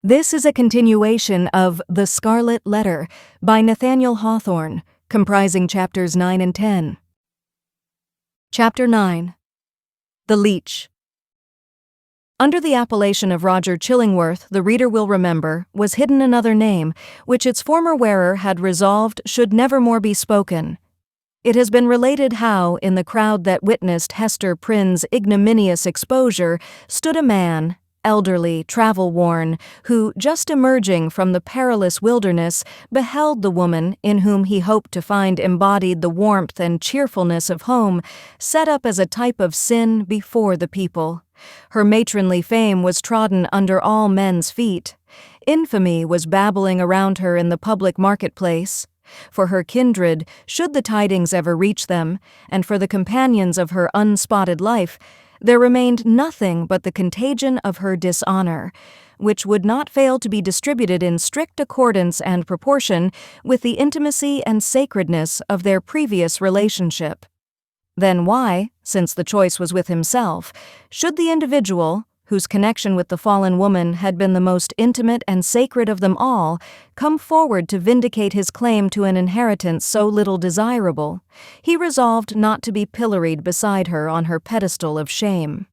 This is a continuation of The Scarlet Letter by Nathaniel Hawthorne, comprising chapters 9 and 10. Chapter 9. The Leech. Under the appellation of Roger Chillingworth, the reader will remember, was hidden another name, which its former wearer had resolved should never more be spoken. It has been related how, in the crowd that witnessed Hester Prynne's ignominious exposure, stood a man, elderly, travel-worn, who, just emerging from the perilous wilderness, beheld the woman in whom he hoped to find embodied the warmth and cheerfulness of home, set up as a type of sin before the people. Her matronly fame was trodden under all men's feet. Infamy was babbling around her in the public marketplace. For her kindred, should the tidings ever reach them, and for the companions of her unspotted life, there remained nothing but the contagion of her dishonor, which would not fail to be distributed in strict accordance and proportion with the intimacy and sacredness of their previous relationship. Then why, since the choice was with himself, should the individual, whose connection with the fallen woman had been the most intimate and sacred of them all, come forward to vindicate his claim to an inheritance so little desirable? He resolved not to be pilloried beside her on her pedestal of shame.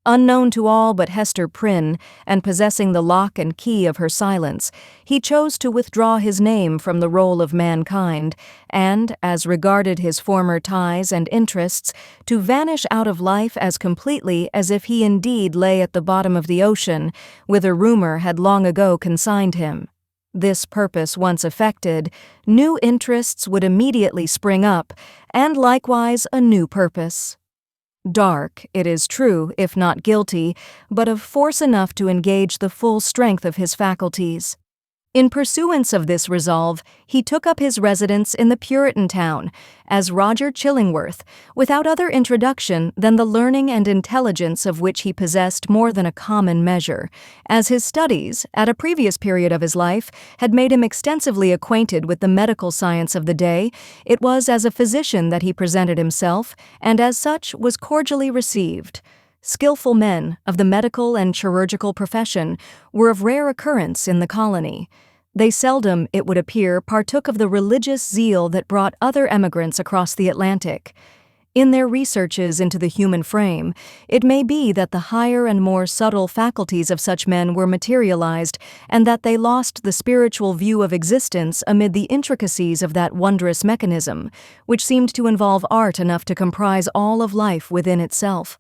Unknown to all but Hester Prynne, and possessing the lock and key of her silence, he chose to withdraw his name from the roll of mankind, and, as regarded his former ties and interests, to vanish out of life as completely as if he indeed lay at the bottom of the ocean, whither rumor had long ago consigned him. This purpose once effected, new interests would immediately spring up, and likewise a new purpose. Dark, it is true, if not guilty, but of force enough to engage the full strength of his faculties. In pursuance of this resolve, he took up his residence in the Puritan town, as Roger Chillingworth, without other introduction than the learning and intelligence of which he possessed more than a common measure, as his studies, at a previous period of his life, had made him extensively acquainted with the medical science of the day. It was as a physician that he presented himself, and as such was cordially received. Skillful men of the medical and chirurgical profession were of rare occurrence in the colony. They seldom, it would appear, partook of the religious zeal that brought other emigrants across the Atlantic. In their researches into the human frame, it may be that the higher and more subtle faculties of such men were materialized, and that they lost the spiritual view of existence amid the intricacies of that wondrous mechanism, which seemed to involve art enough to comprise all of life within itself.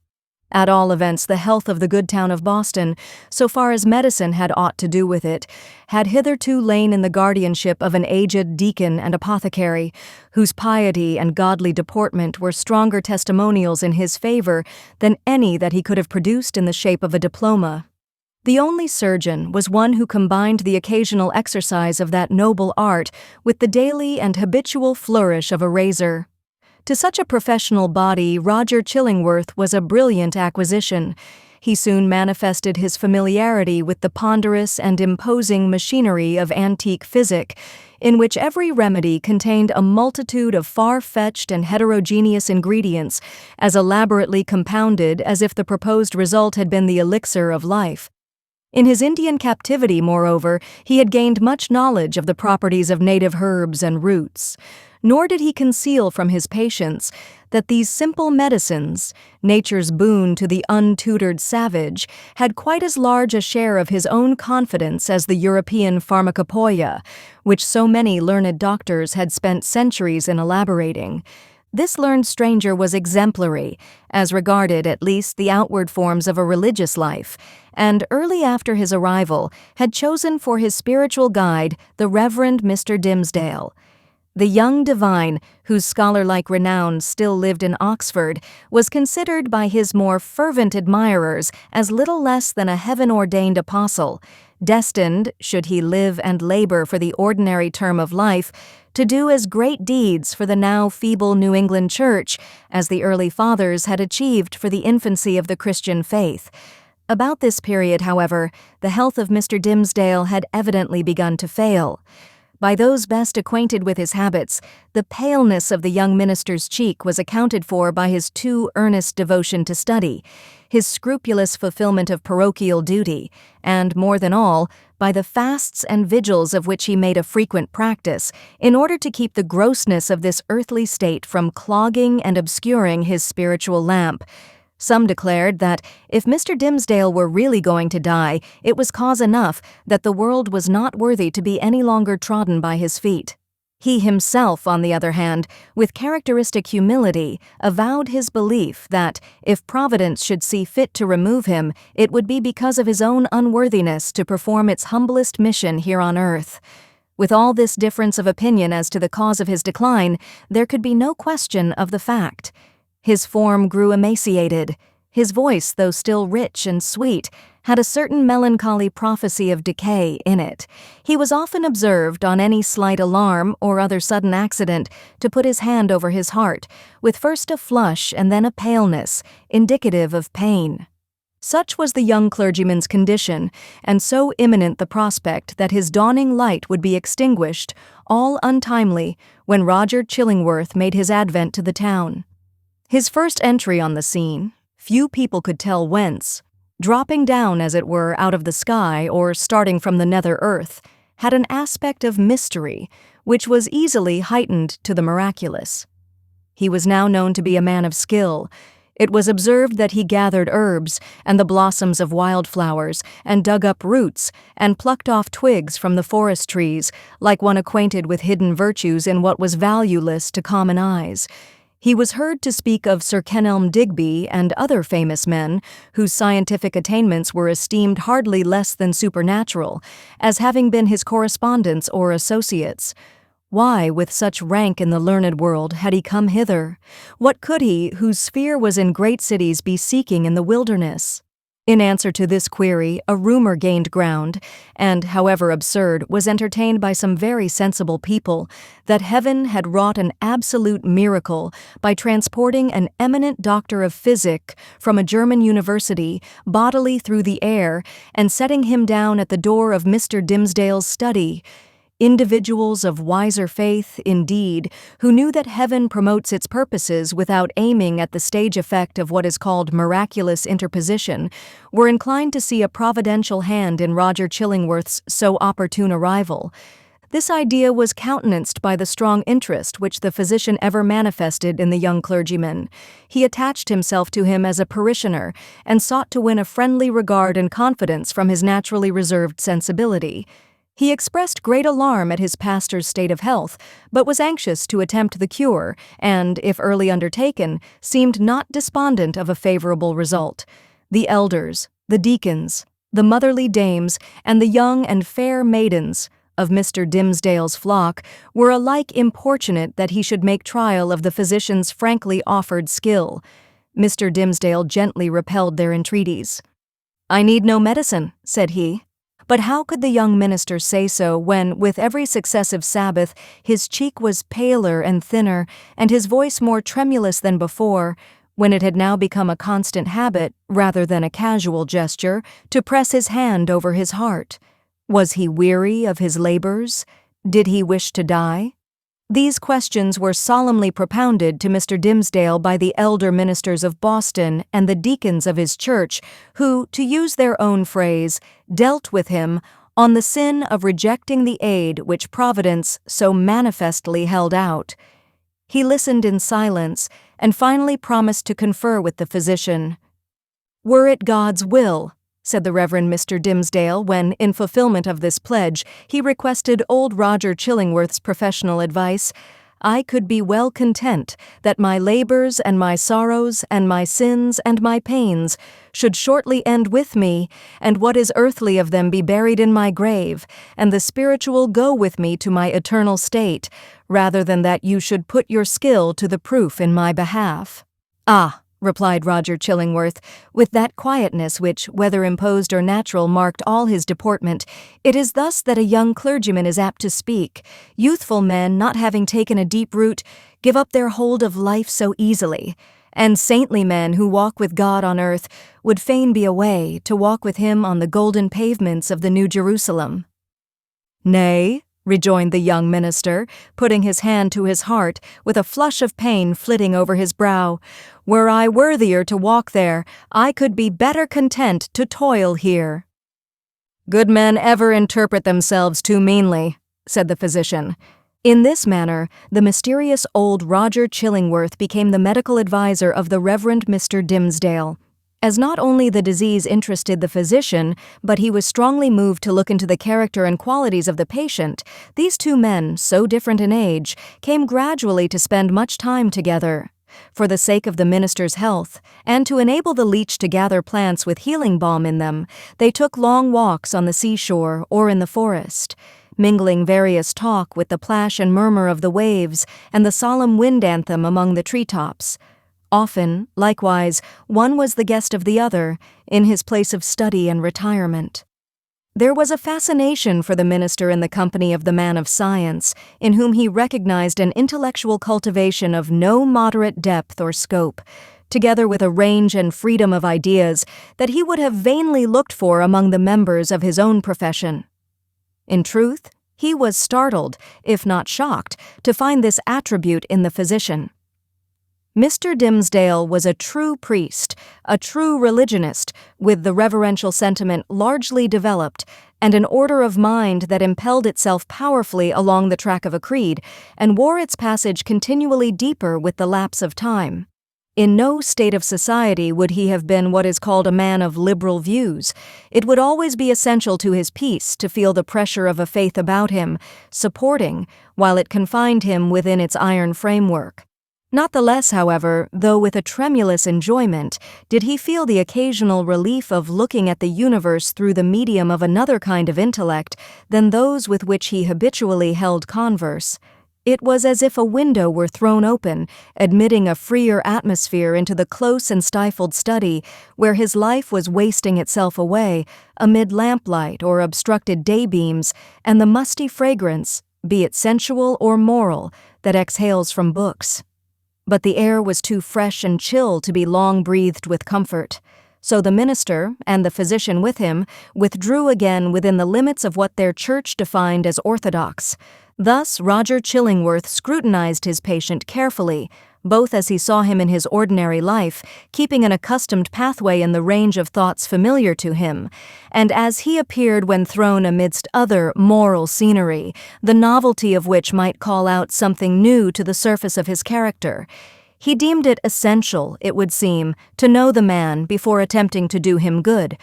At all events, the health of the good town of Boston, so far as medicine had aught to do with it, had hitherto lain in the guardianship of an aged deacon and apothecary, whose piety and godly deportment were stronger testimonials in his favor than any that he could have produced in the shape of a diploma. The only surgeon was one who combined the occasional exercise of that noble art with the daily and habitual flourish of a razor. To such a professional body, Roger Chillingworth was a brilliant acquisition. He soon manifested his familiarity with the ponderous and imposing machinery of antique physic, in which every remedy contained a multitude of far-fetched and heterogeneous ingredients, as elaborately compounded as if the proposed result had been the elixir of life. In his Indian captivity, moreover, he had gained much knowledge of the properties of native herbs and roots. Nor did he conceal from his patients that these simple medicines, nature's boon to the untutored savage, had quite as large a share of his own confidence as the European pharmacopoeia, which so many learned doctors had spent centuries in elaborating. This learned stranger was exemplary, as regarded at least the outward forms of a religious life, and early after his arrival had chosen for his spiritual guide the Reverend Mr. Dimsdale. The young divine, whose scholar-like renown still lived in Oxford, was considered by his more fervent admirers as little less than a heaven-ordained apostle, destined, should he live and labor for the ordinary term of life, to do as great deeds for the now feeble New England Church as the early fathers had achieved for the infancy of the Christian faith. About this period, however, the health of Mr. Dimsdale had evidently begun to fail. By those best acquainted with his habits, the paleness of the young minister's cheek was accounted for by his too earnest devotion to study, his scrupulous fulfillment of parochial duty, and, more than all, by the fasts and vigils of which he made a frequent practice, in order to keep the grossness of this earthly state from clogging and obscuring his spiritual lamp. Some declared that if Mr. Dimmesdale were really going to die, it was cause enough that the world was not worthy to be any longer trodden by his feet. He himself, on the other hand, with characteristic humility, avowed his belief that, if Providence should see fit to remove him, it would be because of his own unworthiness to perform its humblest mission here on earth. With all this difference of opinion as to the cause of his decline, there could be no question of the fact. His form grew emaciated. His voice, though still rich and sweet, had a certain melancholy prophecy of decay in it. He was often observed, on any slight alarm or other sudden accident, to put his hand over his heart, with first a flush and then a paleness, indicative of pain. Such was the young clergyman's condition, and so imminent the prospect that his dawning light would be extinguished, all untimely, when Roger Chillingworth made his advent to the town. His first entry on the scene, few people could tell whence, dropping down, as it were, out of the sky or starting from the nether earth, had an aspect of mystery, which was easily heightened to the miraculous. He was now known to be a man of skill. It was observed that he gathered herbs and the blossoms of wildflowers, and dug up roots, and plucked off twigs from the forest trees, like one acquainted with hidden virtues in what was valueless to common eyes. He was heard to speak of Sir Kenelm Digby and other famous men, whose scientific attainments were esteemed hardly less than supernatural, as having been his correspondents or associates. Why, with such rank in the learned world, had he come hither? What could he, whose sphere was in great cities, be seeking in the wilderness? In answer to this query, a rumor gained ground, and, however absurd, was entertained by some very sensible people, that heaven had wrought an absolute miracle by transporting an eminent doctor of physic from a German university bodily through the air and setting him down at the door of Mr. Dimmesdale's study. Individuals of wiser faith, indeed, who knew that heaven promotes its purposes without aiming at the stage effect of what is called miraculous interposition, were inclined to see a providential hand in Roger Chillingworth's so opportune arrival. This idea was countenanced by the strong interest which the physician ever manifested in the young clergyman. He attached himself to him as a parishioner, and sought to win a friendly regard and confidence from his naturally reserved sensibility. He expressed great alarm at his pastor's state of health, but was anxious to attempt the cure, and, if early undertaken, seemed not despondent of a favorable result. The elders, the deacons, the motherly dames, and the young and fair maidens of Mr. Dimmesdale's flock were alike importunate that he should make trial of the physician's frankly offered skill. Mr. Dimmesdale gently repelled their entreaties. "I need no medicine," said he. But how could the young minister say so when, with every successive Sabbath, his cheek was paler and thinner, and his voice more tremulous than before, when it had now become a constant habit, rather than a casual gesture, to press his hand over his heart? Was he weary of his labors? Did he wish to die? These questions were solemnly propounded to Mr. Dimmesdale by the elder ministers of Boston and the deacons of his church, who, to use their own phrase, dealt with him on the sin of rejecting the aid which Providence so manifestly held out. He listened in silence, and finally promised to confer with the physician. "Were it God's will," said the Reverend Mr. Dimmesdale when, in fulfillment of this pledge, he requested old Roger Chillingworth's professional advice, "I could be well content that my labors and my sorrows and my sins and my pains should shortly end with me, and what is earthly of them be buried in my grave, and the spiritual go with me to my eternal state, rather than that you should put your skill to the proof in my behalf." "Ah," replied Roger Chillingworth, with that quietness which, whether imposed or natural, marked all his deportment, "it is thus that a young clergyman is apt to speak. Youthful men, not having taken a deep root, give up their hold of life so easily, and saintly men who walk with God on earth would fain be away to walk with him on the golden pavements of the New Jerusalem." "Nay," rejoined the young minister, putting his hand to his heart, with a flush of pain flitting over his brow, "were I worthier to walk there, I could be better content to toil here." "Good men ever interpret themselves too meanly," said the physician. In this manner, the mysterious old Roger Chillingworth became the medical adviser of the Reverend Mr. Dimmesdale. As not only the disease interested the physician, but he was strongly moved to look into the character and qualities of the patient, these two men, so different in age, came gradually to spend much time together. For the sake of the minister's health, and to enable the leech to gather plants with healing balm in them, they took long walks on the seashore or in the forest, mingling various talk with the plash and murmur of the waves and the solemn wind anthem among the treetops. Often, likewise, one was the guest of the other, in his place of study and retirement. There was a fascination for the minister in the company of the man of science, in whom he recognized an intellectual cultivation of no moderate depth or scope, together with a range and freedom of ideas that he would have vainly looked for among the members of his own profession. In truth, he was startled, if not shocked, to find this attribute in the physician. Mr. Dimmesdale was a true priest, a true religionist, with the reverential sentiment largely developed, and an order of mind that impelled itself powerfully along the track of a creed, and wore its passage continually deeper with the lapse of time. In no state of society would he have been what is called a man of liberal views. It would always be essential to his peace to feel the pressure of a faith about him, supporting, while it confined him within its iron framework. Not the less, however, though with a tremulous enjoyment, did he feel the occasional relief of looking at the universe through the medium of another kind of intellect than those with which he habitually held converse. It was as if a window were thrown open, admitting a freer atmosphere into the close and stifled study where his life was wasting itself away amid lamplight or obstructed daybeams and the musty fragrance, be it sensual or moral, that exhales from books. But the air was too fresh and chill to be long breathed with comfort. So the minister, and the physician with him, withdrew again within the limits of what their church defined as orthodox. Thus Roger Chillingworth scrutinized his patient carefully, both as he saw him in his ordinary life, keeping an accustomed pathway in the range of thoughts familiar to him, and as he appeared when thrown amidst other moral scenery, the novelty of which might call out something new to the surface of his character. He deemed it essential, it would seem, to know the man before attempting to do him good.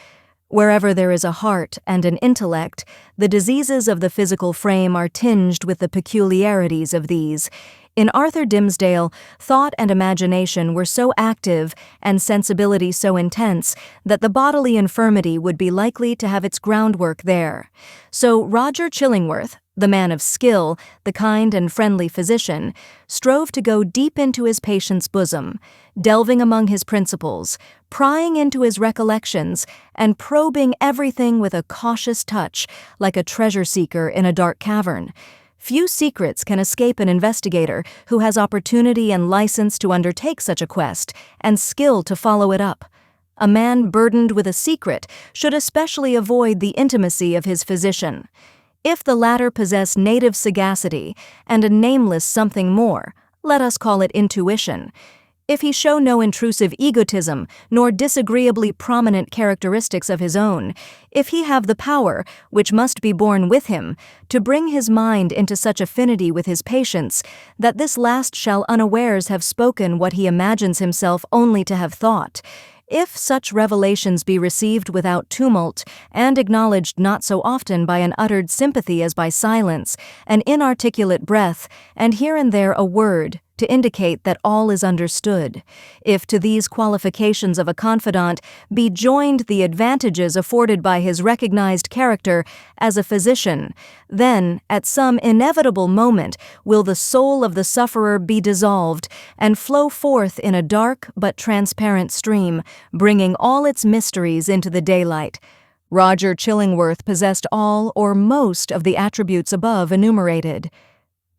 Wherever there is a heart and an intellect, the diseases of the physical frame are tinged with the peculiarities of these. In Arthur Dimmesdale, thought and imagination were so active and sensibility so intense that the bodily infirmity would be likely to have its groundwork there. So Roger Chillingworth, the man of skill, the kind and friendly physician, strove to go deep into his patient's bosom, delving among his principles, prying into his recollections, and probing everything with a cautious touch, like a treasure-seeker in a dark cavern. Few secrets can escape an investigator who has opportunity and license to undertake such a quest, and skill to follow it up. A man burdened with a secret should especially avoid the intimacy of his physician. If the latter possess native sagacity and a nameless something more, let us call it intuition. If he show no intrusive egotism, nor disagreeably prominent characteristics of his own, if he have the power, which must be born with him, to bring his mind into such affinity with his patients, that this last shall unawares have spoken what he imagines himself only to have thought, if such revelations be received without tumult, and acknowledged not so often by an uttered sympathy as by silence, an inarticulate breath, and here and there a word, to indicate that all is understood, if to these qualifications of a confidant be joined the advantages afforded by his recognized character as a physician, then, at some inevitable moment, will the soul of the sufferer be dissolved and flow forth in a dark but transparent stream, bringing all its mysteries into the daylight. Roger Chillingworth possessed all or most of the attributes above enumerated.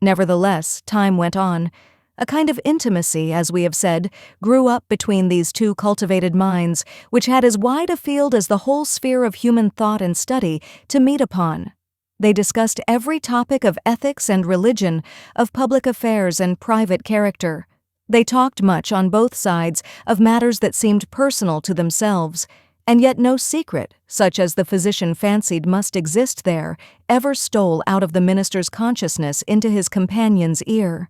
Nevertheless, time went on. A kind of intimacy, as we have said, grew up between these two cultivated minds, which had as wide a field as the whole sphere of human thought and study to meet upon. They discussed every topic of ethics and religion, of public affairs and private character. They talked much on both sides of matters that seemed personal to themselves. and yet no secret, such as the physician fancied must exist there, ever stole out of the minister's consciousness into his companion's ear.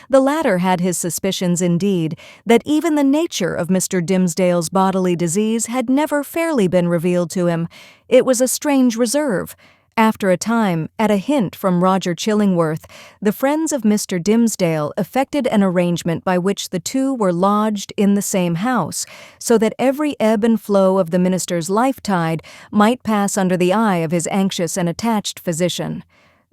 The latter had his suspicions indeed that even the nature of Mr. Dimmesdale's bodily disease had never fairly been revealed to him. It was a strange reserve. After a time, at a hint from Roger Chillingworth, the friends of Mr. Dimmesdale effected an arrangement by which the two were lodged in the same house, so that every ebb and flow of the minister's life-tide might pass under the eye of his anxious and attached physician.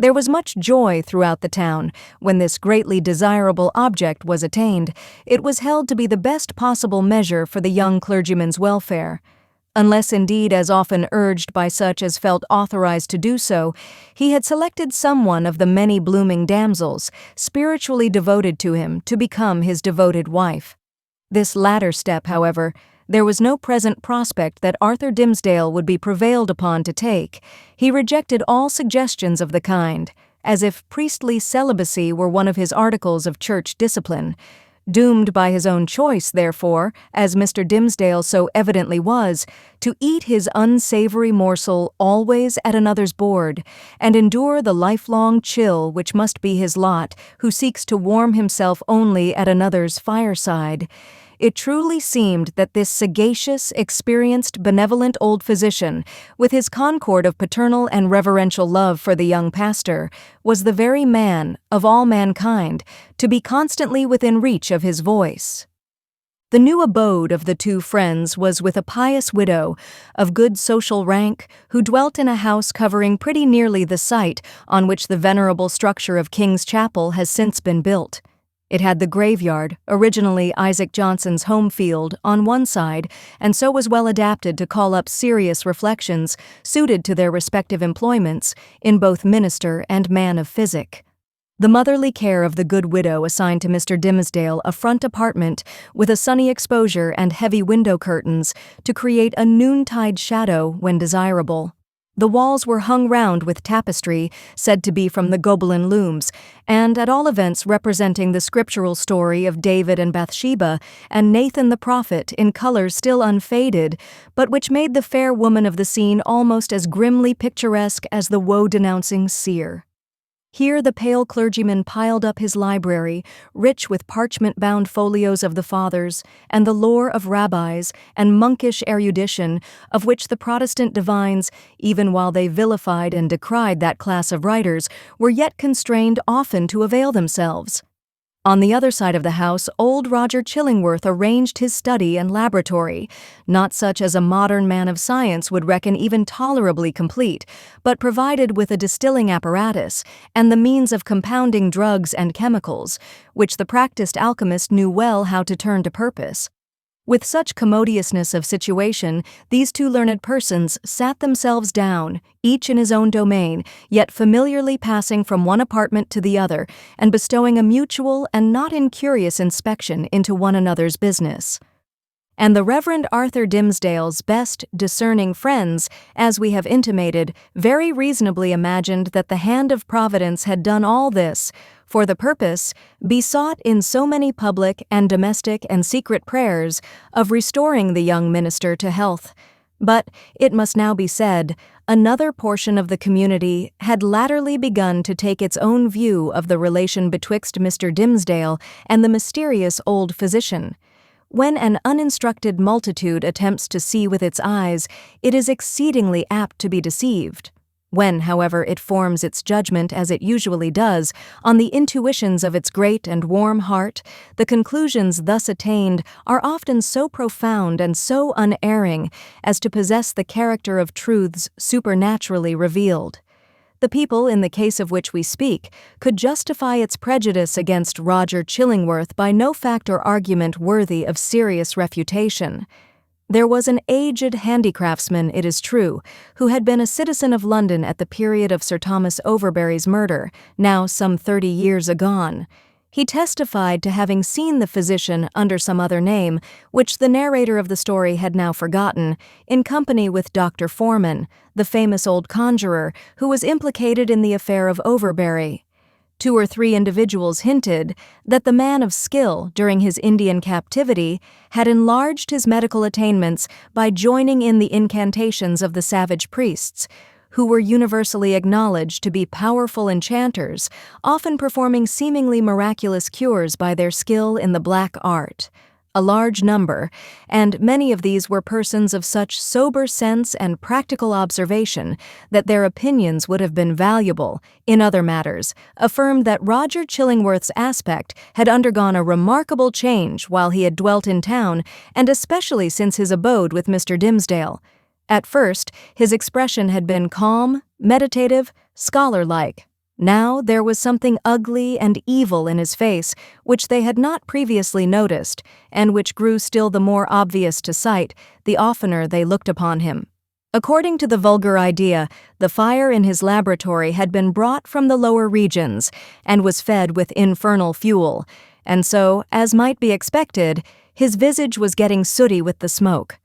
There was much joy throughout the town when this greatly desirable object was attained. It was held to be the best possible measure for the young clergyman's welfare. Unless indeed as often urged by such as felt authorized to do so, he had selected someone of the many blooming damsels, spiritually devoted to him, to become his devoted wife. This latter step, however, there was no present prospect that Arthur Dimmesdale would be prevailed upon to take. He rejected all suggestions of the kind, as if priestly celibacy were one of his articles of church discipline. Doomed by his own choice, therefore, as Mr. Dimmesdale so evidently was, to eat his unsavory morsel always at another's board, and endure the lifelong chill which must be his lot, who seeks to warm himself only at another's fireside. It truly seemed that this sagacious, experienced, benevolent old physician, with his concord of paternal and reverential love for the young pastor, was the very man, of all mankind, to be constantly within reach of his voice. The new abode of the two friends was with a pious widow, of good social rank, who dwelt in a house covering pretty nearly the site on which the venerable structure of King's Chapel has since been built. It had the graveyard, originally Isaac Johnson's home field, on one side, and so was well adapted to call up serious reflections, suited to their respective employments, in both minister and man of physic. The motherly care of the good widow assigned to Mr. Dimmesdale a front apartment with a sunny exposure and heavy window curtains to create a noontide shadow when desirable. The walls were hung round with tapestry, said to be from the Gobelin looms, and at all events representing the scriptural story of David and Bathsheba and Nathan the prophet in colors still unfaded, but which made the fair woman of the scene almost as grimly picturesque as the woe-denouncing seer. Here the pale clergyman piled up his library, rich with parchment-bound folios of the Fathers, and the lore of rabbis, and monkish erudition, of which the Protestant divines, even while they vilified and decried that class of writers, were yet constrained often to avail themselves. On the other side of the house, old Roger Chillingworth arranged his study and laboratory, not such as a modern man of science would reckon even tolerably complete, but provided with a distilling apparatus and the means of compounding drugs and chemicals, which the practiced alchemist knew well how to turn to purpose. With such commodiousness of situation, these two learned persons sat themselves down, each in his own domain, yet familiarly passing from one apartment to the other, and bestowing a mutual and not incurious inspection into one another's business. And the Reverend Arthur Dimmesdale's best discerning friends, as we have intimated, very reasonably imagined that the hand of Providence had done all this, for the purpose, besought in so many public and domestic and secret prayers, of restoring the young minister to health. But, it must now be said, another portion of the community had latterly begun to take its own view of the relation betwixt Mr. Dimmesdale and the mysterious old physician. When an uninstructed multitude attempts to see with its eyes, it is exceedingly apt to be deceived. When, however, it forms its judgment, as it usually does, on the intuitions of its great and warm heart, the conclusions thus attained are often so profound and so unerring as to possess the character of truths supernaturally revealed. The people, in the case of which we speak, could justify its prejudice against Roger Chillingworth by no fact or argument worthy of serious refutation. There was an aged handicraftsman, it is true, who had been a citizen of London at the period of Sir Thomas Overbury's murder, now some 30 years agone. He testified to having seen the physician under some other name, which the narrator of the story had now forgotten, in company with Dr. Foreman, the famous old conjurer, who was implicated in the affair of Overbury. 2 or 3 individuals hinted that the man of skill during his Indian captivity had enlarged his medical attainments by joining in the incantations of the savage priests, who were universally acknowledged to be powerful enchanters, often performing seemingly miraculous cures by their skill in the black art. A large number, and many of these were persons of such sober sense and practical observation that their opinions would have been valuable, in other matters, affirmed that Roger Chillingworth's aspect had undergone a remarkable change while he had dwelt in town, and especially since his abode with Mr. Dimmesdale. At first, his expression had been calm, meditative, scholar-like. Now there was something ugly and evil in his face which they had not previously noticed, and which grew still the more obvious to sight the oftener they looked upon him. According to the vulgar idea, the fire in his laboratory had been brought from the lower regions and was fed with infernal fuel, and so, as might be expected, his visage was getting sooty with the smoke.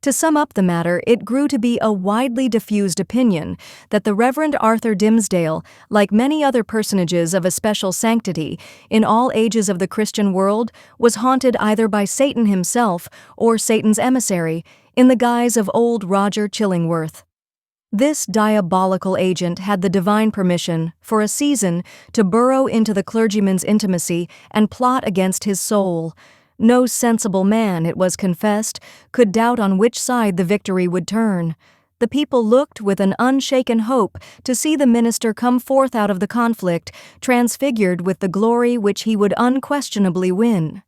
To sum up the matter, it grew to be a widely diffused opinion that the Reverend Arthur Dimmesdale, like many other personages of especial sanctity in all ages of the Christian world, was haunted either by Satan himself or Satan's emissary in the guise of old Roger Chillingworth. This diabolical agent had the divine permission, for a season, to burrow into the clergyman's intimacy and plot against his soul. No sensible man, it was confessed, could doubt on which side the victory would turn. The people looked with an unshaken hope to see the minister come forth out of the conflict, transfigured with the glory which he would unquestionably win.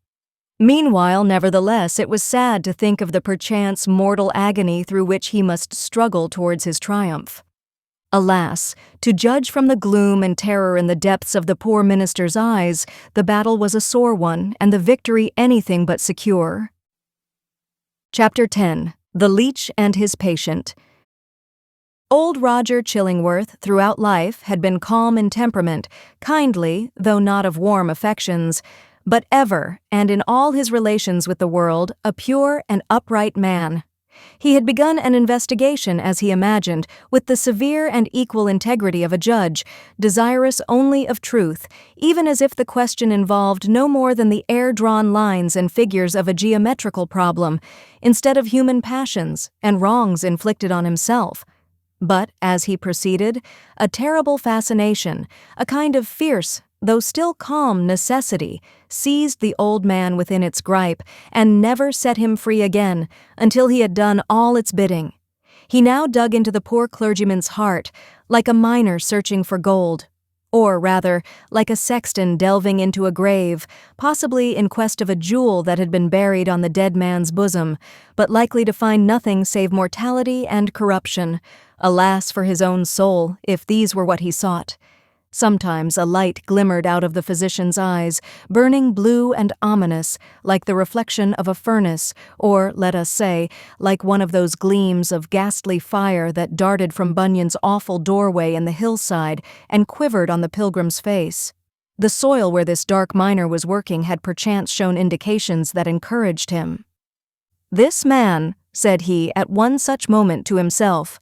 Meanwhile, nevertheless, it was sad to think of the perchance mortal agony through which he must struggle towards his triumph. Alas, to judge from the gloom and terror in the depths of the poor minister's eyes, the battle was a sore one, and the victory anything but secure. Chapter 10. The Leech and His Patient. Old Roger Chillingworth, throughout life, had been calm in temperament, kindly, though not of warm affections, but ever, and in all his relations with the world, a pure and upright man. He had begun an investigation, as he imagined, with the severe and equal integrity of a judge, desirous only of truth, even as if the question involved no more than the air-drawn lines and figures of a geometrical problem, instead of human passions and wrongs inflicted on himself. But, as he proceeded, a terrible fascination, a kind of fierce, though still calm necessity, seized the old man within its gripe and never set him free again until he had done all its bidding. He now dug into the poor clergyman's heart like a miner searching for gold, or rather, like a sexton delving into a grave, possibly in quest of a jewel that had been buried on the dead man's bosom, but likely to find nothing save mortality and corruption. Alas for his own soul, if these were what he sought. Sometimes a light glimmered out of the physician's eyes, burning blue and ominous, like the reflection of a furnace, or, let us say, like one of those gleams of ghastly fire that darted from Bunyan's awful doorway in the hillside and quivered on the pilgrim's face. The soil where this dark miner was working had perchance shown indications that encouraged him. "This man," said he at one such moment to himself,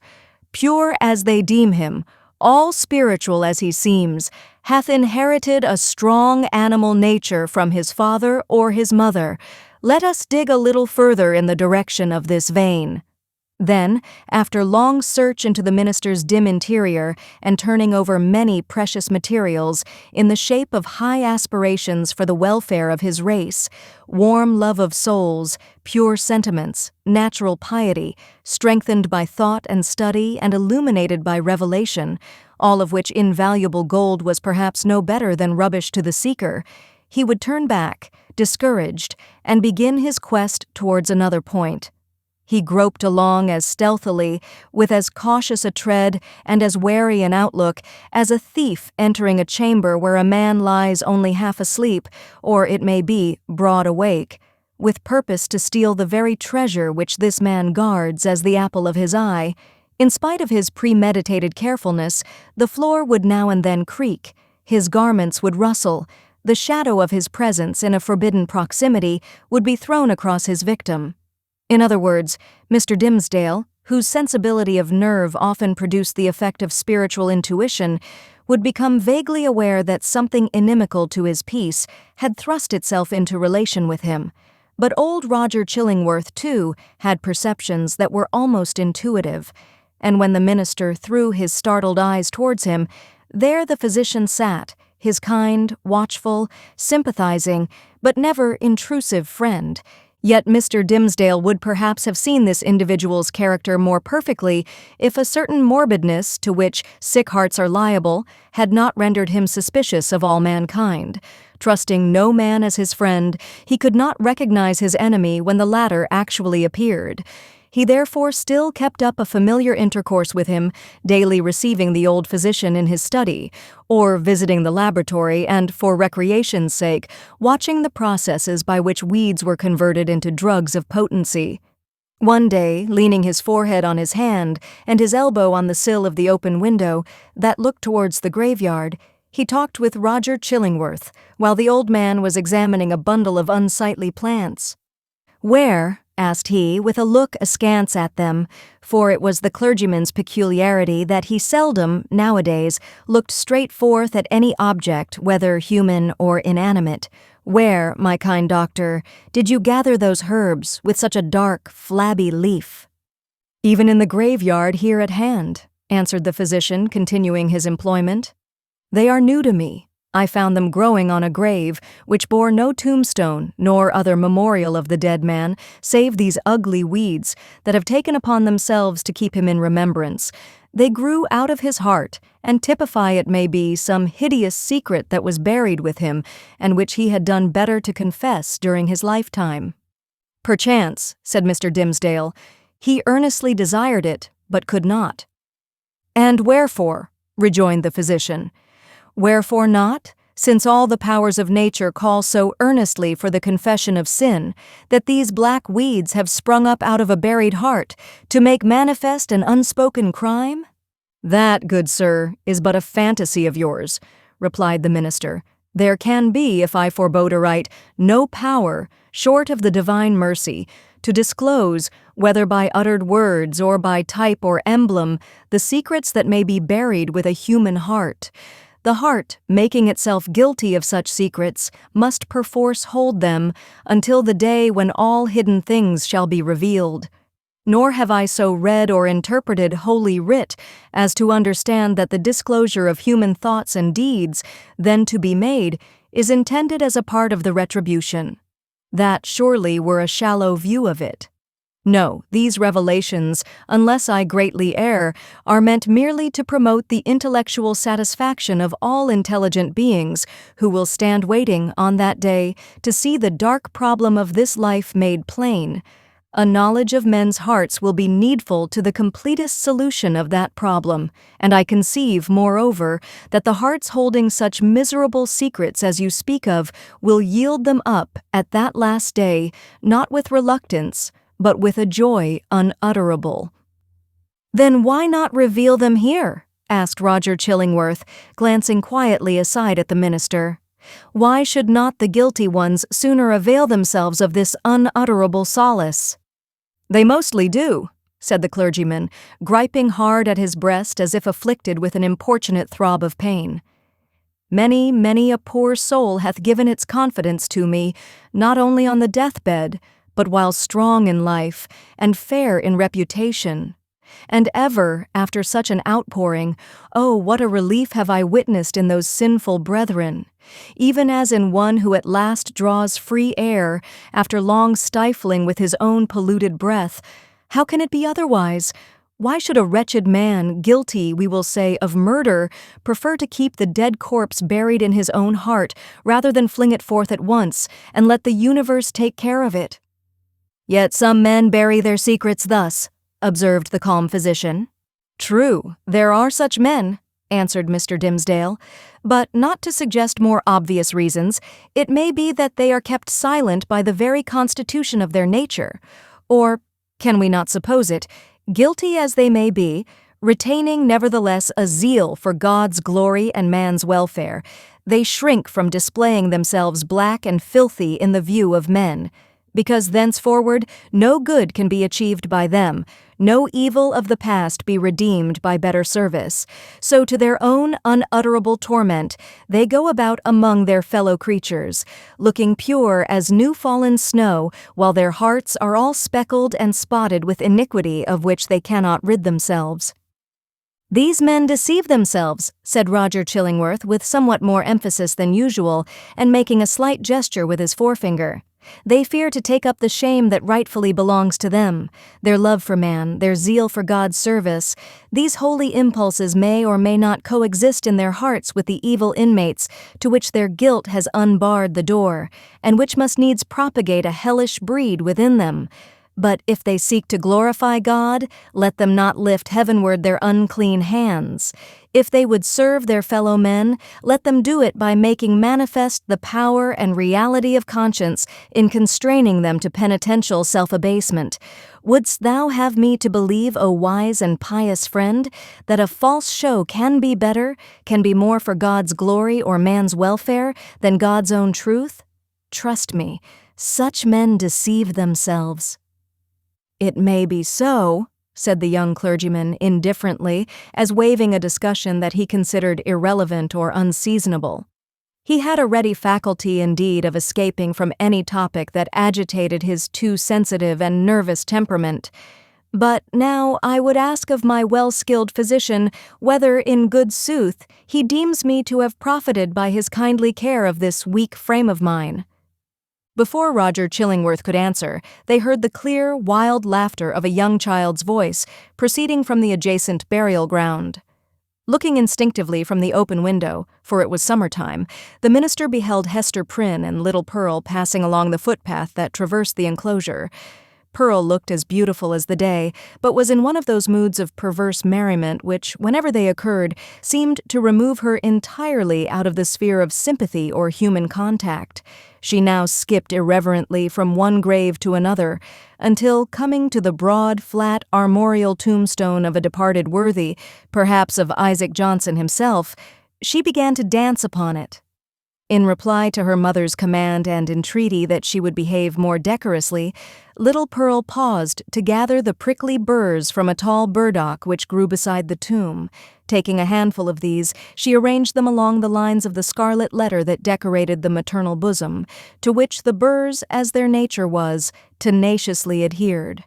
"pure as they deem him, all spiritual as he seems, hath inherited a strong animal nature from his father or his mother. Let us dig a little further in the direction of this vein." Then, after long search into the minister's dim interior and turning over many precious materials in the shape of high aspirations for the welfare of his race, warm love of souls, pure sentiments, natural piety, strengthened by thought and study and illuminated by revelation, all of which invaluable gold was perhaps no better than rubbish to the seeker, he would turn back, discouraged, and begin his quest towards another point. He groped along as stealthily, with as cautious a tread and as wary an outlook as a thief entering a chamber where a man lies only half asleep, or it may be, broad awake, with purpose to steal the very treasure which this man guards as the apple of his eye. In spite of his premeditated carefulness, the floor would now and then creak, his garments would rustle, the shadow of his presence in a forbidden proximity would be thrown across his victim. In other words, Mr. Dimmesdale, whose sensibility of nerve often produced the effect of spiritual intuition, would become vaguely aware that something inimical to his peace had thrust itself into relation with him. But old Roger Chillingworth, too, had perceptions that were almost intuitive, and when the minister threw his startled eyes towards him, there the physician sat, his kind, watchful, sympathizing, but never intrusive friend. Yet Mr. Dimmesdale would perhaps have seen this individual's character more perfectly if a certain morbidness to which sick hearts are liable had not rendered him suspicious of all mankind. Trusting no man as his friend, he could not recognize his enemy when the latter actually appeared. He therefore still kept up a familiar intercourse with him, daily receiving the old physician in his study, or visiting the laboratory and, for recreation's sake, watching the processes by which weeds were converted into drugs of potency. One day, leaning his forehead on his hand and his elbow on the sill of the open window that looked towards the graveyard, he talked with Roger Chillingworth, while the old man was examining a bundle of unsightly plants. "Where," asked he, with a look askance at them, for it was the clergyman's peculiarity that he seldom, nowadays, looked straight forth at any object, whether human or inanimate, "where, my kind doctor, did you gather those herbs with such a dark, flabby leaf?" "Even in the graveyard here at hand," answered the physician, continuing his employment. "They are new to me. I found them growing on a grave, which bore no tombstone nor other memorial of the dead man, save these ugly weeds that have taken upon themselves to keep him in remembrance. They grew out of his heart, and typify, it may be, some hideous secret that was buried with him, and which he had done better to confess during his lifetime." "Perchance," said Mr. Dimmesdale, "he earnestly desired it, but could not." "And wherefore?" rejoined the physician. "Wherefore not? Since all the powers of nature call so earnestly for the confession of sin, that these black weeds have sprung up out of a buried heart, to make manifest an unspoken crime?" "That, good sir, is but a fantasy of yours," replied the minister. "There can be, if I forbode aright, no power, short of the divine mercy, to disclose, whether by uttered words or by type or emblem, the secrets that may be buried with a human heart. The heart, making itself guilty of such secrets, must perforce hold them until the day when all hidden things shall be revealed. Nor have I so read or interpreted Holy Writ as to understand that the disclosure of human thoughts and deeds, then to be made, is intended as a part of the retribution. That surely were a shallow view of it. No, these revelations, unless I greatly err, are meant merely to promote the intellectual satisfaction of all intelligent beings who will stand waiting on that day to see the dark problem of this life made plain. A knowledge of men's hearts will be needful to the completest solution of that problem, and I conceive, moreover, that the hearts holding such miserable secrets as you speak of will yield them up at that last day, not with reluctance, but with a joy unutterable." "Then why not reveal them here?" asked Roger Chillingworth, glancing quietly aside at the minister. "Why should not the guilty ones sooner avail themselves of this unutterable solace?" "They mostly do," said the clergyman, griping hard at his breast as if afflicted with an importunate throb of pain. "Many, many a poor soul hath given its confidence to me, not only on the deathbed, but while strong in life and fair in reputation. And ever, after such an outpouring, oh, what a relief have I witnessed in those sinful brethren, even as in one who at last draws free air, after long stifling with his own polluted breath. How can it be otherwise? Why should a wretched man, guilty, we will say, of murder, prefer to keep the dead corpse buried in his own heart, rather than fling it forth at once, and let the universe take care of it?" "Yet some men bury their secrets thus," observed the calm physician. "True, there are such men," answered Mr. Dimmesdale, "but not to suggest more obvious reasons, it may be that they are kept silent by the very constitution of their nature, or, can we not suppose it, guilty as they may be, retaining nevertheless a zeal for God's glory and man's welfare, they shrink from displaying themselves black and filthy in the view of men, because thenceforward no good can be achieved by them, no evil of the past be redeemed by better service. So to their own unutterable torment they go about among their fellow creatures, looking pure as new fallen snow, while their hearts are all speckled and spotted with iniquity of which they cannot rid themselves. "These men deceive themselves," said Roger Chillingworth with somewhat more emphasis than usual, and making a slight gesture with his forefinger. "They fear to take up the shame that rightfully belongs to them. Their love for man, their zeal for God's service, these holy impulses may or may not coexist in their hearts with the evil inmates to which their guilt has unbarred the door, and which must needs propagate a hellish breed within them. But if they seek to glorify God, let them not lift heavenward their unclean hands. If they would serve their fellow men, let them do it by making manifest the power and reality of conscience in constraining them to penitential self-abasement. Wouldst thou have me to believe, O wise and pious friend, that a false show can be better, can be more for God's glory or man's welfare than God's own truth? Trust me, such men deceive themselves." "It may be so," said the young clergyman indifferently, as waiving a discussion that he considered irrelevant or unseasonable. He had a ready faculty indeed of escaping from any topic that agitated his too sensitive and nervous temperament. "But now I would ask of my well-skilled physician whether in good sooth he deems me to have profited by his kindly care of this weak frame of mine." Before Roger Chillingworth could answer, they heard the clear, wild laughter of a young child's voice proceeding from the adjacent burial ground. Looking instinctively from the open window, for it was summertime, the minister beheld Hester Prynne and little Pearl passing along the footpath that traversed the enclosure. Pearl looked as beautiful as the day, but was in one of those moods of perverse merriment which, whenever they occurred, seemed to remove her entirely out of the sphere of sympathy or human contact. She now skipped irreverently from one grave to another, until, coming to the broad, flat, armorial tombstone of a departed worthy, perhaps of Isaac Johnson himself, she began to dance upon it. In reply to her mother's command and entreaty that she would behave more decorously, little Pearl paused to gather the prickly burrs from a tall burdock which grew beside the tomb. Taking a handful of these, she arranged them along the lines of the scarlet letter that decorated the maternal bosom, to which the burrs, as their nature was, tenaciously adhered.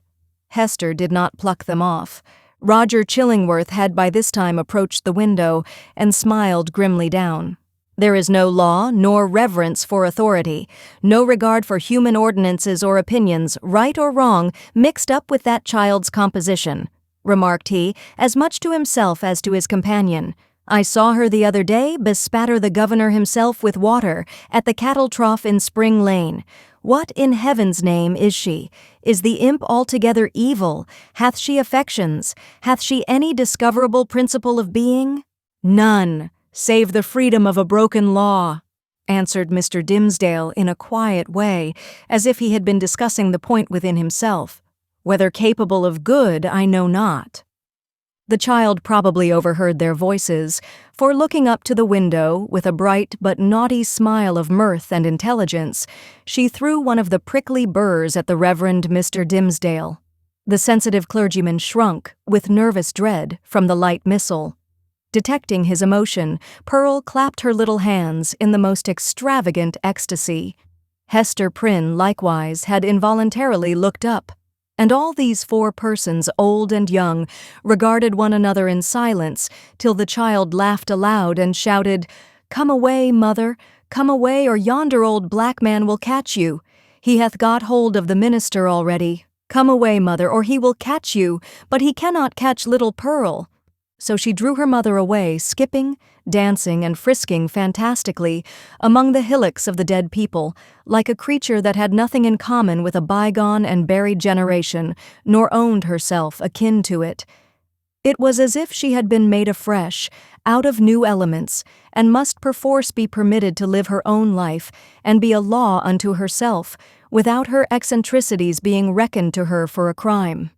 Hester did not pluck them off. Roger Chillingworth had by this time approached the window and smiled grimly down. "There is no law nor reverence for authority, no regard for human ordinances or opinions, right or wrong, mixed up with that child's composition," remarked he, as much to himself as to his companion. "I saw her the other day bespatter the governor himself with water at the cattle trough in Spring Lane. What in heaven's name is she? Is the imp altogether evil? Hath she affections? Hath she any discoverable principle of being?" "None, save the freedom of a broken law," answered Mr. Dimmesdale in a quiet way, as if he had been discussing the point within himself. "Whether capable of good, I know not." The child probably overheard their voices, for looking up to the window with a bright but naughty smile of mirth and intelligence, she threw one of the prickly burrs at the Reverend Mr. Dimmesdale. The sensitive clergyman shrunk, with nervous dread, from the light missile. Detecting his emotion, Pearl clapped her little hands in the most extravagant ecstasy. Hester Prynne, likewise, had involuntarily looked up, and all these four persons, old and young, regarded one another in silence till the child laughed aloud and shouted, "Come away, mother, come away, or yonder old black man will catch you. He hath got hold of the minister already. Come away, mother, or he will catch you, but he cannot catch little Pearl." So she drew her mother away, skipping, dancing, and frisking fantastically among the hillocks of the dead people, like a creature that had nothing in common with a bygone and buried generation, nor owned herself akin to it. It was as if she had been made afresh, out of new elements, and must perforce be permitted to live her own life, and be a law unto herself, without her eccentricities being reckoned to her for a crime.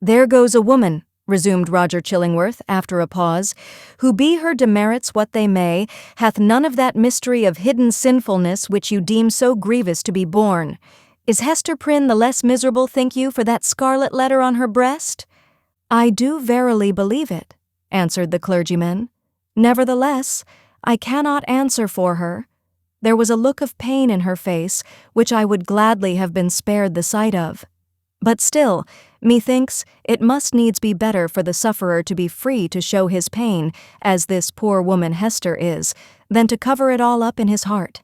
"There goes a woman," resumed Roger Chillingworth, after a pause, "who, be her demerits what they may, hath none of that mystery of hidden sinfulness which you deem so grievous to be borne. Is Hester Prynne the less miserable, think you, for that scarlet letter on her breast? "I do verily believe it," answered the clergyman. "Nevertheless, I cannot answer for her. There was a look of pain in her face, which I would gladly have been spared the sight of. But still, methinks, it must needs be better for the sufferer to be free to show his pain, as this poor woman Hester is, than to cover it all up in his heart."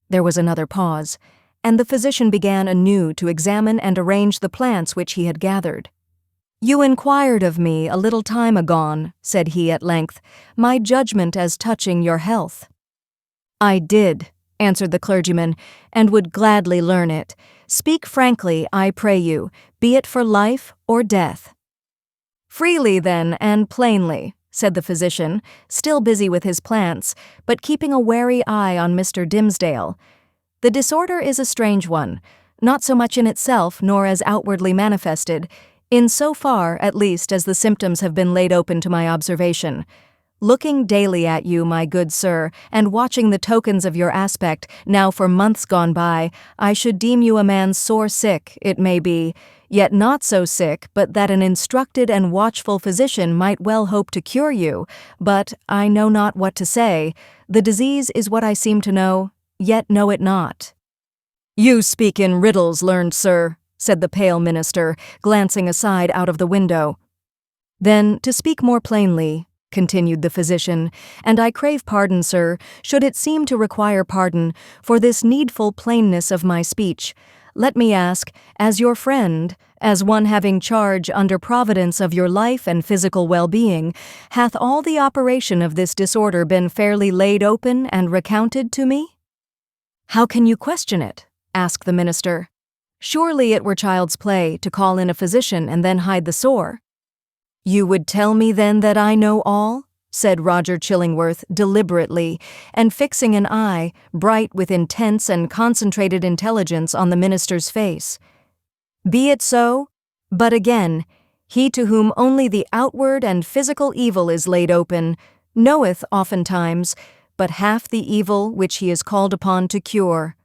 There was another pause, and the physician began anew to examine and arrange the plants which he had gathered. "You inquired of me a little time agone," said he at length, "my judgment as touching your health." "I did," answered the clergyman, "and would gladly learn it. Speak frankly, I pray you, be it for life or death." "Freely, then, and plainly," said the physician, still busy with his plants, but keeping a wary eye on Mr. Dimmesdale. "The disorder is a strange one, not so much in itself nor as outwardly manifested, in so far, at least, as the symptoms have been laid open to my observation. Looking daily at you, my good sir, and watching the tokens of your aspect, now for months gone by, I should deem you a man sore sick, it may be, yet not so sick but that an instructed and watchful physician might well hope to cure you, but I know not what to say. The disease is what I seem to know, yet know it not." "You speak in riddles, learned sir," said the pale minister, glancing aside out of the window. "Then, to speak more plainly," continued the physician, "and I crave pardon, sir, should it seem to require pardon, for this needful plainness of my speech, let me ask, as your friend, as one having charge under providence of your life and physical well-being, hath all the operation of this disorder been fairly laid open and recounted to me?" "How can you question it?" asked the minister. "Surely it were child's play to call in a physician and then hide the sore." "You would tell me then that I know all?" said Roger Chillingworth deliberately, and fixing an eye, bright with intense and concentrated intelligence, on the minister's face. "Be it so, but again, he to whom only the outward and physical evil is laid open, knoweth oftentimes but half the evil which he is called upon to cure.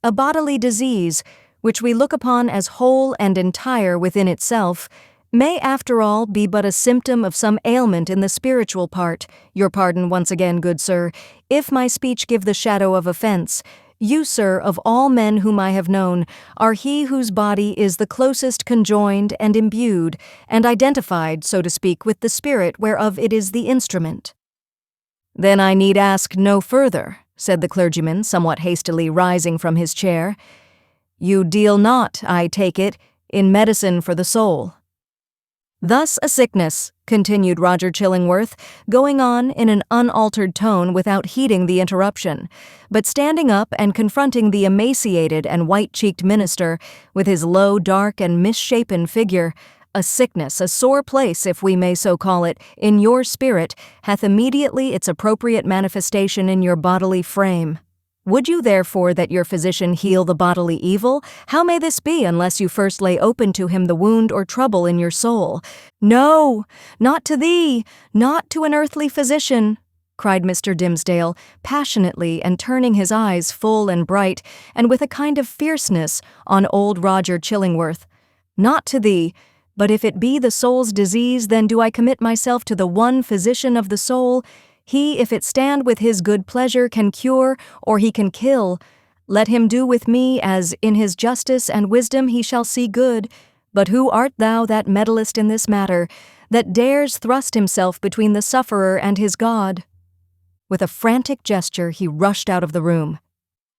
A bodily disease, which we look upon as whole and entire within itself, may after all be but a symptom of some ailment in the spiritual part. Your pardon once again, good sir, if my speech give the shadow of offense. You, sir, of all men whom I have known, are he whose body is the closest conjoined and imbued, and identified, so to speak, with the spirit whereof it is the instrument." "Then I need ask no further," said the clergyman, somewhat hastily rising from his chair. "You deal not, I take it, in medicine for the soul." "Thus a sickness," continued Roger Chillingworth, going on in an unaltered tone without heeding the interruption, but standing up and confronting the emaciated and white-cheeked minister with his low, dark, and misshapen figure, "a sickness, a sore place, if we may so call it, in your spirit, hath immediately its appropriate manifestation in your bodily frame. Would you therefore that your physician heal the bodily evil? How may this be unless you first lay open to him the wound or trouble in your soul?" "No, not to thee, not to an earthly physician," cried Mr. Dimmesdale, passionately, and turning his eyes full and bright, and with a kind of fierceness, on old Roger Chillingworth. "Not to thee, but if it be the soul's disease, then do I commit myself to the one physician of the soul. He, if it stand with his good pleasure, can cure, or he can kill. Let him do with me as, in his justice and wisdom, he shall see good. But who art thou that meddlest in this matter, that dares thrust himself between the sufferer and his God?" With a frantic gesture, he rushed out of the room.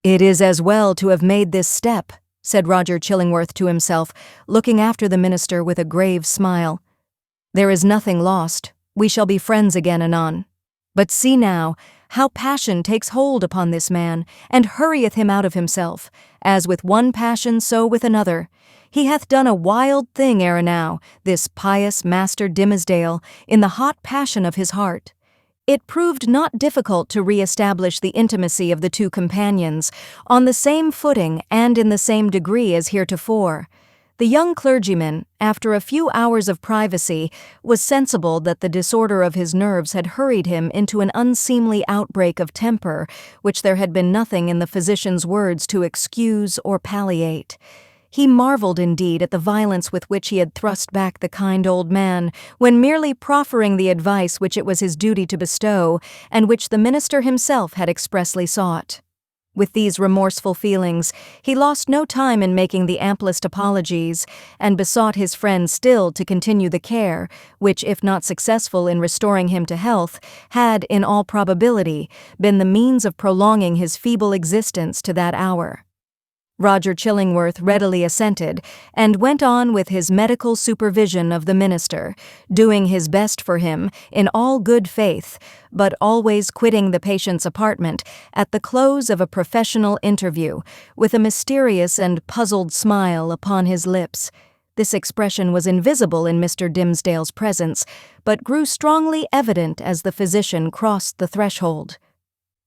"It is as well to have made this step," said Roger Chillingworth to himself, looking after the minister with a grave smile. "There is nothing lost. We shall be friends again anon. But see now, how passion takes hold upon this man, and hurrieth him out of himself, as with one passion so with another. He hath done a wild thing ere now, this pious Master Dimmesdale, in the hot passion of his heart. It proved not difficult to re-establish the intimacy of the two companions, on the same footing and in the same degree as heretofore. The young clergyman, after a few hours of privacy, was sensible that the disorder of his nerves had hurried him into an unseemly outbreak of temper, which there had been nothing in the physician's words to excuse or palliate. He marveled indeed at the violence with which he had thrust back the kind old man, when merely proffering the advice which it was his duty to bestow, and which the minister himself had expressly sought. With these remorseful feelings, he lost no time in making the amplest apologies, and besought his friend still to continue the care, which, if not successful in restoring him to health, had, in all probability, been the means of prolonging his feeble existence to that hour. Roger Chillingworth readily assented, and went on with his medical supervision of the minister, doing his best for him in all good faith, but always quitting the patient's apartment at the close of a professional interview, with a mysterious and puzzled smile upon his lips. This expression was invisible in Mr. Dimmesdale's presence, but grew strongly evident as the physician crossed the threshold.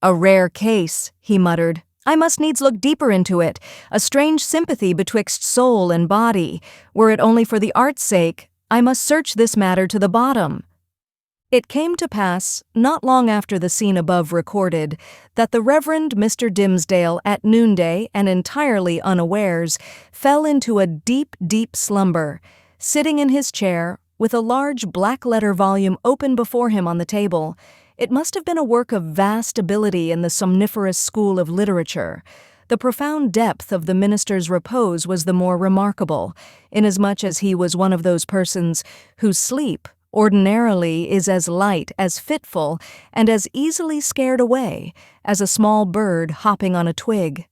"A rare case," he muttered. "I must needs look deeper into it, a strange sympathy betwixt soul and body. Were it only for the art's sake, I must search this matter to the bottom." It came to pass, not long after the scene above recorded, that the Reverend Mr. Dimmesdale at noonday, and entirely unawares, fell into a deep, deep slumber, sitting in his chair, with a large black-letter volume open before him on the table. It must have been a work of vast ability in the somniferous school of literature. The profound depth of the minister's repose was the more remarkable, inasmuch as he was one of those persons whose sleep ordinarily is as light, as fitful, and as easily scared away as a small bird hopping on a twig.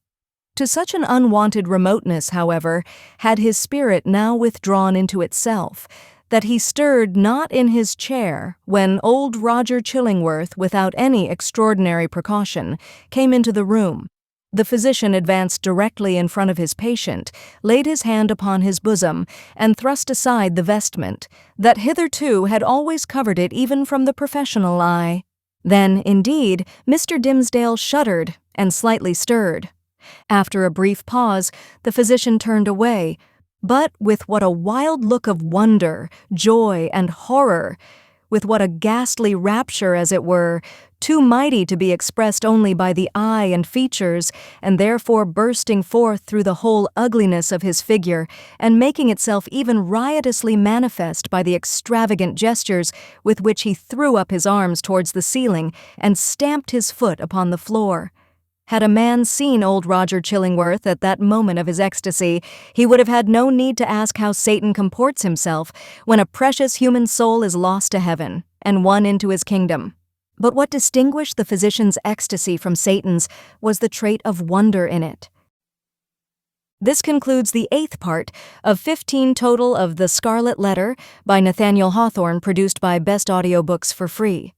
To such an unwonted remoteness, however, had his spirit now withdrawn into itself, that he stirred not in his chair when old Roger Chillingworth, without any extraordinary precaution, came into the room. The physician advanced directly in front of his patient, laid his hand upon his bosom, and thrust aside the vestment that hitherto had always covered it even from the professional eye. Then, indeed, Mr. Dimmesdale shuddered and slightly stirred. After a brief pause, the physician turned away, but with what a wild look of wonder, joy, and horror, with what a ghastly rapture, as it were, too mighty to be expressed only by the eye and features, and therefore bursting forth through the whole ugliness of his figure, and making itself even riotously manifest by the extravagant gestures with which he threw up his arms towards the ceiling and stamped his foot upon the floor. Had a man seen old Roger Chillingworth at that moment of his ecstasy, he would have had no need to ask how Satan comports himself when a precious human soul is lost to heaven and won into his kingdom. But what distinguished the physician's ecstasy from Satan's was the trait of wonder in it. This concludes the 8th part of 15 total of The Scarlet Letter by Nathaniel Hawthorne, produced by Best Audiobooks for free.